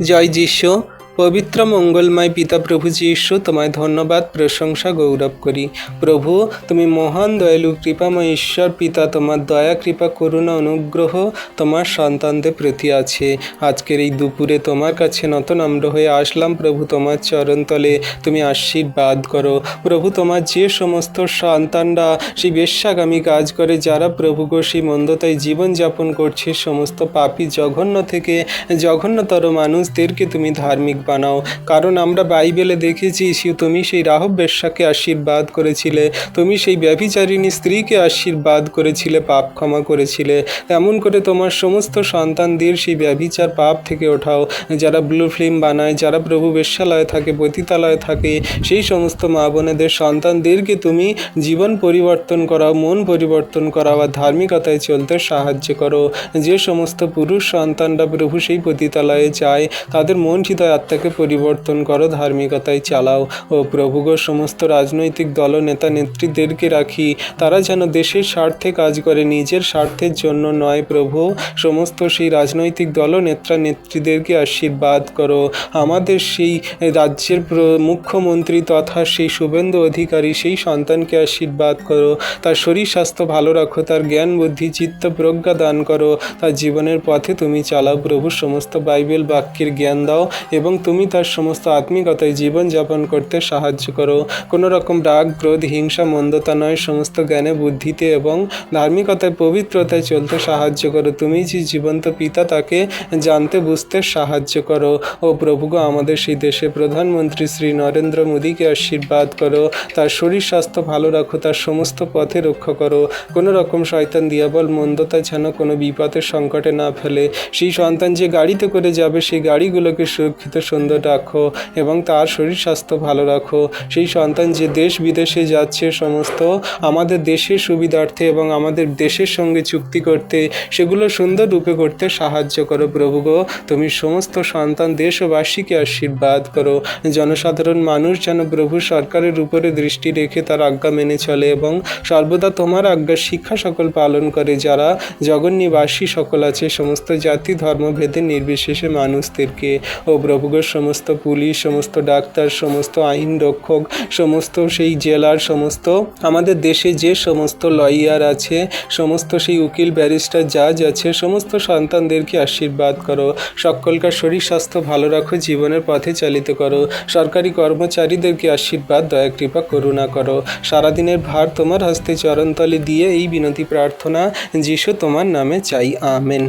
জয় যিশু। পবিত্র মঙ্গলময় পিতা প্রভু যিশু, তোমায় ধন্যবাদ, প্রশংসা, গৌরব করি। প্রভু, তুমি মহান দয়ালু কৃপাময় ঈশ্বর পিতা। তোমার দয়া, কৃপা, করুণা, অনুগ্রহ তোমার সন্তানদের প্রতি আছে। আজকের এই দুপুরে তোমার কাছে নতনম্র হয়ে আসলাম প্রভু, তোমার চরণতলে তুমি আশীর্বাদ করো। প্রভু, তোমার যে সমস্ত সন্তানরা সেই বেশ্যাগামী কাজ করে, যারা প্রভু গো সেই মন্দতায় জীবনযাপন করছে, সমস্ত পাপী জঘন্য থেকে জঘন্যতর মানুষদেরকে তুমি ধার্মিক বানাও। কারণ আমরা বাইবেলে দেখেছি তুমি সেই রাহব বেশ্যাকে আশীর্বাদ করেছিলে, তুমি সেই ব্যভিচারিণী স্ত্রীকে আশীর্বাদ করেছিলে, পাপ ক্ষমা করেছিলে। এমন করে তোমার সমস্ত সন্তানদের সেই ব্যভিচার পাপ থেকে ওঠাও। যারা ব্লু ফিল্ম বানায়, যারা প্রভু বেশ্যালয়ে থাকে, পতিতালয়ে থাকে, সেই সমস্ত মা বোনেদের সন্তানদেরকে তুমি জীবন পরিবর্তন করাও, মন পরিবর্তন করাও, আর ধার্মিকতায় চলতে সাহায্য করো। যে সমস্ত পুরুষ সন্তানরা প্রভু সেই পতিতালয়ে যায়, তাদের মন হৃদয় আত্মাকে পরিবর্তন করো, ধার্মিকতায় চালাও। ও প্রভু গো, সমস্ত রাজনৈতিক দল নেতা নেত্রীদেরকে রাখি, তারা যেন দেশের স্বার্থে কাজ করে, নিজের স্বার্থের জন্য নয়। প্রভু, সমস্ত সেই রাজনৈতিক দল নেতা নেত্রীদেরকে আশীর্বাদ করো। আমাদের সেই রাজ্যের মুখ্যমন্ত্রী তথা সেই শুভেন্দু অধিকারী, সেই সন্তানকে আশীর্বাদ করো। তার শরীর স্বাস্থ্য ভালো রাখো, তার জ্ঞান বুদ্ধি চিত্ত প্রজ্ঞা দান করো, তার জীবনের পথে তুমি চালাও। প্রভু, সমস্ত বাইবেল বাক্যের জ্ঞান দাও এবং তুমি তার সমস্ত আত্মিকতায় জীবনযাপন করতে সাহায্য করো। কোনো রকম রাগ, ক্রোধ, হিংসা, মন্দতা নয়, সমস্ত জ্ঞানে বুদ্ধিতে এবং ধার্মিকতায় পবিত্রতায় চলতে সাহায্য করো। তুমি যে জীবন্ত পিতা, তাকে জানতে বুঝতে সাহায্য করো। ও প্রভু গো, আমাদের সেই দেশে প্রধানমন্ত্রী শ্রী নরেন্দ্র মোদীকে আশীর্বাদ করো, তার শরীর স্বাস্থ্য ভালো রাখো, তার সমস্ত পথে রক্ষা করো। কোনো রকম শয়তান দিয়াবল মন্দতা যেন কোনো বিপদের সংকটে না ফেলে। সেই সন্তান যে গাড়িতে করে যাবে, সেই গাড়িগুলোকে সুরক্ষিত সুন্দর রাখো এবং তার শরীর স্বাস্থ্য ভালো রাখো। সেই সন্তান যে দেশ বিদেশে যাচ্ছে, সমস্ত আমাদের দেশের সুবিধার্থে এবং আমাদের দেশের সঙ্গে চুক্তি করতে, সেগুলো সুন্দর রূপে করতে সাহায্য করো। প্রভু গো, তুমি সমস্ত সন্তান দেশবাসীকে আশীর্বাদ করো। জনসাধারণ মানুষ যেন প্রভু সরকারের উপরে দৃষ্টি রেখে তার আজ্ঞা মেনে চলে এবং সর্বদা তোমার আজ্ঞা শিক্ষা সকল পালন করে। যারা জগন্নিবাসী সকল আছে, সমস্ত জাতি ধর্ম ভেদে নির্বিশেষে মানুষদেরকে। ও প্রভু গো, সমস্ত পুলিশ, সমস্ত ডাক্তার, সমস্ত আইন রক্ষক, সমস্ত সেই জেলার সমস্ত আমাদের দেশে যে সমস্ত লয়ার আছে, সমস্ত সেই উকিল, ব্যারিস্টার, জাজ আছে, সমস্ত সন্তানদেরকে আশীর্বাদ করো। সকলকার শরীর স্বাস্থ্য ভালো রাখো, জীবনের পথে চালিত করো। সরকারি কর্মচারীদেরকে আশীর্বাদ, দয়া, কৃপা, করুণা করো। সারাদিনের ভার তোমার হস্তে চরণতলে দিয়ে এই বিনতি প্রার্থনা যিশু তোমার নামে চাই। আমেন।